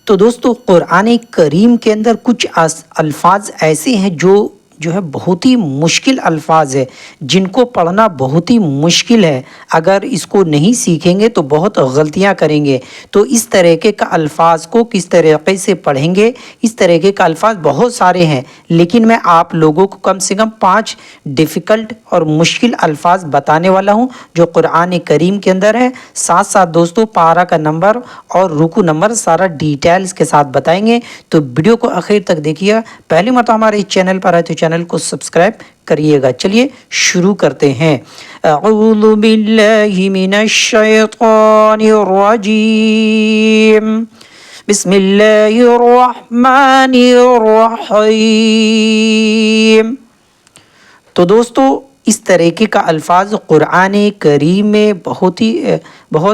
تو دوستو قرآن کریم کے اندر کچھ الفاظ ایسے ہیں جو ہے بہت ہی مشکل الفاظ ہے، جن کو پڑھنا بہت ہی مشکل ہے۔ اگر اس کو نہیں سیکھیں گے تو بہت غلطیاں کریں گے۔ تو اس طریقے کا الفاظ کو کس طریقے سے پڑھیں گے، اس طریقے کا الفاظ بہت سارے ہیں، لیکن میں آپ لوگوں کو کم سے کم 5 ڈیفیکلٹ اور مشکل الفاظ بتانے والا ہوں جو قرآن کریم کے اندر ہے۔ ساتھ ساتھ دوستو پارہ کا نمبر اور رکوع نمبر سارا ڈیٹیلز کے ساتھ بتائیں گے، تو ویڈیو کو آخر تک دیکھیے۔ پہلی مرتبہ ہمارے اس چینل پر آئے تو چینل کو سبسکرائب کریے گا۔ چلیے شروع کرتے ہیں۔ اعوذ باللہ من الشیطان الرجیم، بسم اللہ الرحمن الرحیم۔ تو دوستو اس طریقے کا الفاظ قرآن کریم میں بہت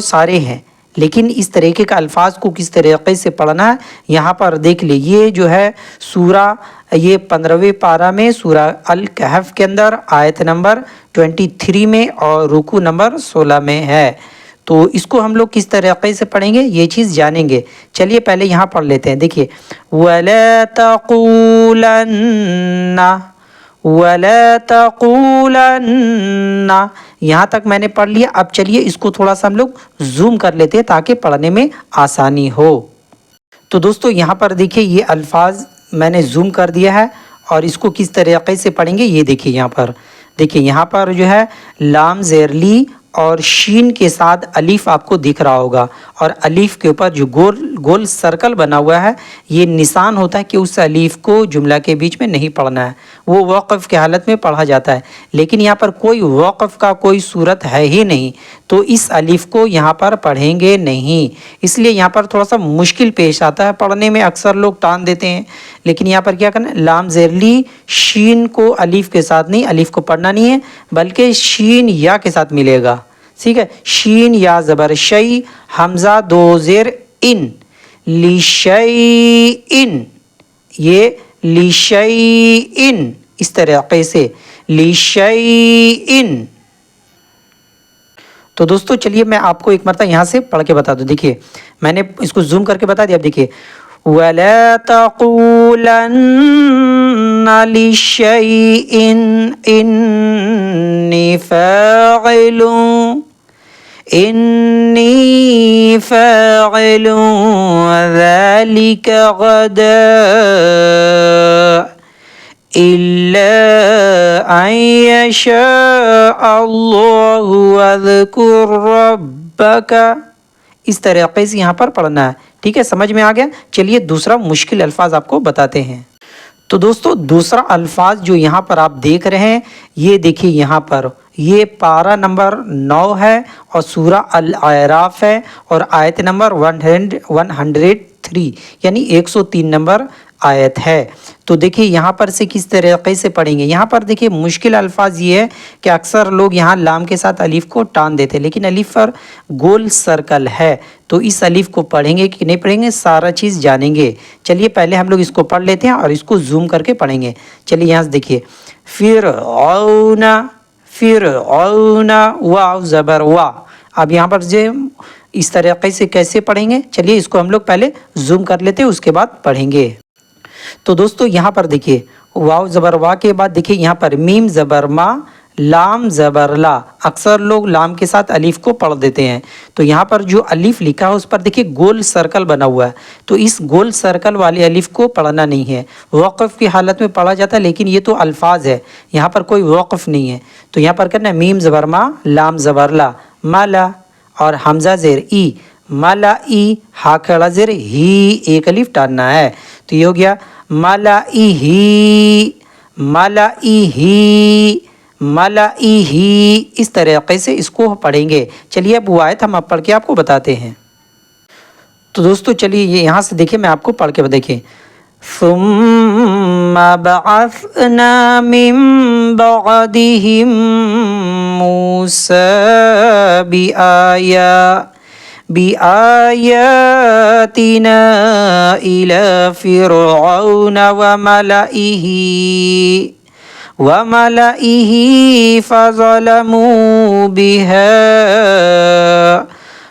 سارے ہیں، لیکن اس طریقے کا الفاظ کو کس طریقے سے پڑھنا ہے یہاں پر دیکھ لیں۔ یہ جو ہے سورہ، یہ 15ویں پارہ میں سورہ الکہف کے اندر آیت نمبر 23 میں اور رکوع نمبر 16 میں ہے۔ تو اس کو ہم لوگ کس طریقے سے پڑھیں گے یہ چیز جانیں گے۔ چلیے پہلے یہاں پڑھ لیتے ہیں۔ دیکھیے وَلَا تَقُولَنَّ وَلَا تَقُولَنَّ، یہاں تک میں نے پڑھ لیا۔ اب چلیے اس کو تھوڑا سا ہم لوگ زوم کر لیتے ہیں تاکہ پڑھنے میں آسانی ہو۔ تو دوستو یہاں پر دیکھیے یہ الفاظ میں نے زوم کر دیا ہے، اور اس کو کس طریقے سے پڑھیں گے یہ دیکھیے۔ یہاں پر دیکھیے، یہاں پر جو ہے لام زیر لی اور شین کے ساتھ الف آپ کو دکھ رہا ہوگا، اور الف کے اوپر جو گول سرکل بنا ہوا ہے یہ نشان ہوتا ہے کہ اس الف کو جملہ کے بیچ میں نہیں پڑھنا ہے، وہ وقف کی حالت میں پڑھا جاتا ہے۔ لیکن یہاں پر کوئی وقف کا کوئی صورت ہے ہی نہیں، تو اس الف کو یہاں پر پڑھیں گے نہیں، اس لیے یہاں پر تھوڑا سا مشکل پیش آتا ہے پڑھنے میں، اکثر لوگ ٹان دیتے ہیں۔ لیکن یہاں پر کیا کرنا ہے، لام زیر لی شین کو الف کے ساتھ نہیں، الف کو پڑھنا نہیں ہے بلکہ شین یا کے ساتھ ملے گا، ٹھیک ہے۔ شین یا زبر شی، حمزہ دو زیر ان، لیشیئن، یہ لیشیئن، اس طریقے سے لیشیئن۔ تو دوستو چلیے میں آپ کو ایک مرتبہ یہاں سے پڑھ کے بتا دوں۔ دیکھیے میں نے اس کو زوم کر کے بتا دیا۔ اب دیکھیے وَلَا تَقُولَنَّ لِشَيْءٍ إِنِّي فَاعِلٌ ذَلِكَ غَدًا إِلَّا أَن يَشَاءَ اللَّهُ وَاذْكُرْ رَبَّكَ، اس طریقے سے یہاں پر پڑھنا ہے، ٹھیک ہے۔ سمجھ میں آ گیا؟ چلیے دوسرا مشکل الفاظ آپ کو بتاتے ہیں۔ تو دوستو دوسرا الفاظ جو یہاں پر آپ دیکھ رہے ہیں، یہ دیکھیے یہاں پر یہ پارہ نمبر 9 ہے اور سورہ الاعراف ہے، اور آیت نمبر 103 یعنی 103 نمبر آیت ہے۔ تو دیکھیے یہاں پر سے کس طریقے سے پڑھیں گے۔ یہاں پر دیکھیے مشکل الفاظ یہ ہے کہ اکثر لوگ یہاں لام کے ساتھ الف کو ٹان دیتے، لیکن الف پر گول سرکل ہے، تو اس الف کو پڑھیں گے کہ نہیں پڑھیں گے سارا چیز جانیں گے۔ چلیے پہلے ہم لوگ اس کو پڑھ لیتے ہیں اور اس کو زوم کر کے پڑھیں گے۔ چلیے یہاں سے دیکھیے فرعون، فرعون، واو زبر وا۔ اب یہاں پر جو اس طریقے سے کیسے پڑھیں گے، چلیے اس کو ہم لوگ پہلے زوم کر لیتے ہیں، اس کے بعد پڑھیں گے۔ تو دوستو یہاں پر دیکھیے واو زبر وا کے بعد دیکھیے یہاں پر میم زبر ما، لام زبر لا، اکثر لوگ لام کے ساتھ الف کو پڑھ دیتے ہیں، تو یہاں پر جو الف لکھا ہے اس پر دیکھیے گول سرکل بنا ہوا ہے، تو اس گول سرکل والے الف کو پڑھنا نہیں ہے، وقف کی حالت میں پڑھا جاتا ہے، لیکن یہ تو الفاظ ہے، یہاں پر کوئی وقف نہیں ہے، تو یہاں پر کرنا ہے میم زبر ما، لام زبر لا، مالا، اور حمزہ زیر ای، مالا ای، ہا کھڑا زیر ہی، ایک الف ٹاننا ہے، تو یہ ہو گیا ملائہی، ملائہی، ملائہی، اس طریقے سے اس کو پڑھیں گے۔ چلیے اب وہ آیت ہم اب پڑھ کے آپ کو بتاتے ہیں۔ تو دوستو چلیے یہ یہاں سے دیکھیں، میں آپ کو پڑھ کے دیکھیں۔ ثم بعثنا من بعدهم موسى بآياتنا إلى فرعون وملئه فظلموا بها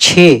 6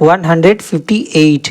158।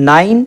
9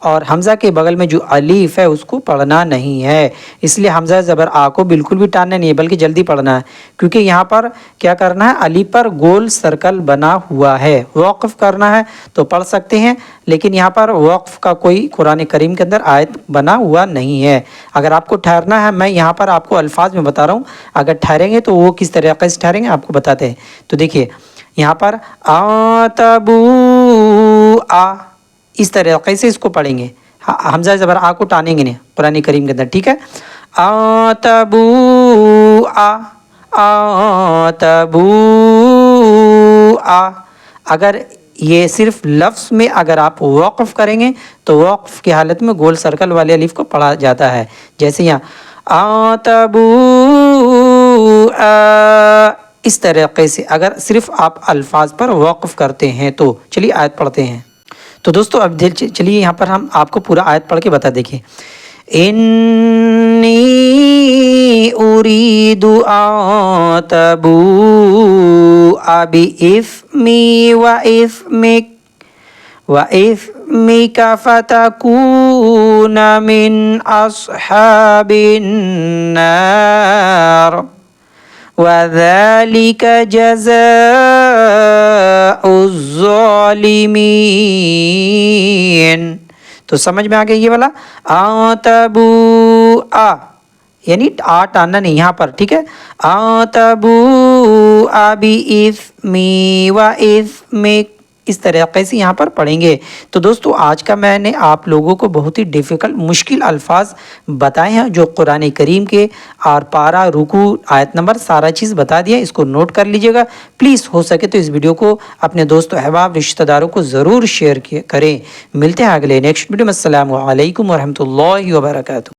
اور حمزہ کے بغل میں جو الف ہے اس کو پڑھنا نہیں ہے، اس لیے حمزہ زبر آ کو بالکل بھی ٹاننا نہیں ہے بلکہ جلدی پڑھنا ہے، کیونکہ یہاں پر کیا کرنا ہے، الف پر گول سرکل بنا ہوا ہے، وقف کرنا ہے تو پڑھ سکتے ہیں، لیکن یہاں پر وقف کا کوئی قرآن کریم کے اندر آیت بنا ہوا نہیں ہے۔ اگر آپ کو ٹھہرنا ہے، میں یہاں پر آپ کو الفاظ میں بتا رہا ہوں، اگر ٹھہریں گے تو وہ کس طریقے سے ٹھہریں گے آپ کو بتاتے ہیں۔ تو دیکھیے یہاں پر آتبو آ، اس طریقے سے اس کو پڑھیں گے، حمزہ زبر آ کو ٹانیں گے نہیں قرآن کریم کے اندر، ٹھیک ہے۔ آتبو آ، آتبو آ، اگر یہ صرف لفظ میں اگر آپ وقف کریں گے تو وقف کی حالت میں گول سرکل والے الف کو پڑھا جاتا ہے، جیسے یہاں آتبو آ، اس طریقے سے اگر صرف آپ الفاظ پر وقف کرتے ہیں تو۔ چلیے آیت پڑھتے ہیں۔ تو دوستو اب چلیے یہاں پر ہم آپ کو پورا آیت پڑھ کے بتا دیکھیں۔ انی اريد ان تبوء بإثمي وإثمك فتكون من أصحاب النار وذلك جزاء الظالمين۔ تو سمجھ میں آ گیا یہ والا آتبو آ، یعنی آ ٹاننا نہیں یہاں پر، ٹھیک ہے۔ آتبو آبی اثمی و اثمک، اس طریقے سے یہاں پر پڑھیں گے۔ تو دوستو آج کا میں نے آپ لوگوں کو بہت ہی ڈیفیکلٹ مشکل الفاظ بتائے ہیں جو قرآن کریم کے، اور پارہ، رکوع، آیت نمبر، سارا چیز بتا دیا، اس کو نوٹ کر لیجئے گا پلیز۔ ہو سکے تو اس ویڈیو کو اپنے دوست و احباب، رشتہ داروں کو ضرور شیئر کریں۔ ملتے ہیں اگلے نیکسٹ ویڈیو میں۔ السلام علیکم ورحمۃ اللہ وبرکاتہ۔